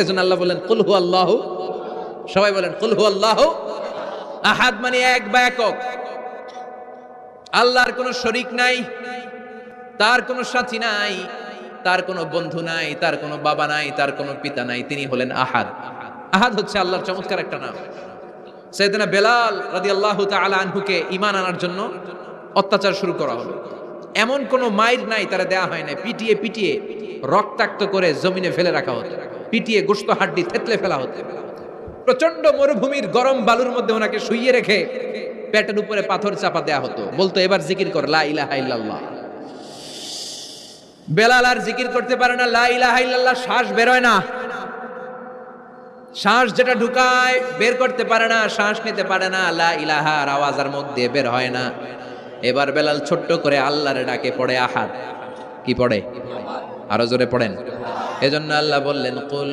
এজন্য আল্লাহ বলেন কুল হুয়াল্লাহু, সবাই বলেন কুল হুয়াল্লাহু আহাদ, মানে এক বা একক। আল্লাহর কোনো শরীক নাই, তার কোনো সাথী নাই, তার কোনো বন্ধু নাই, তার কোনো বাবা নাই, তার কোনো পিতা নাই, তিনি হলেন আহাদ। আহাদ হচ্ছে আল্লাহর চমৎকার একটা নাম। সাইয়েদনা বেলাল রাদিয়াল্লাহু তাআলা আনহুকে ঈমান আনার জন্য অত্যাচার শুরু করা হলো। এমন কোনো মাইর নাই তারা দেয়া হয় না, পিটিয়ে পিটিয়ে রক্তাক্ত করে জমিনে ফেলে রাখা হতো, পিটিয়ে গোশত হাড্ডি থেতলে ফেলা হতো। প্রচন্ড মরুভূমির গরম বালুর মধ্যে ওনাকে শুইয়ে রেখে পেটের উপরে পাথর চাপা দেয়া হতো, বলতো এবার জিকির কর লা ইলাহা ইল্লাল্লাহ। বেলাল আর জিকির করতে পারে না, লা ইলাহা ইল্লাল্লাহ শ্বাস বেরোয় না, শ্বাস যেটা ঢুকায় বের করতে পারে না, শ্বাস নিতে পারে না, লা ইলাহার আওয়াজ আর মুখ দিয়ে বের হয় না। এবার বেলাল ছোট্ট করে আল্লাহরে ডাকে, পড়ে আহাদ। কি পড়ে? আরো জোরে পড়েন। এজন্য আল্লাহ বললেন কুল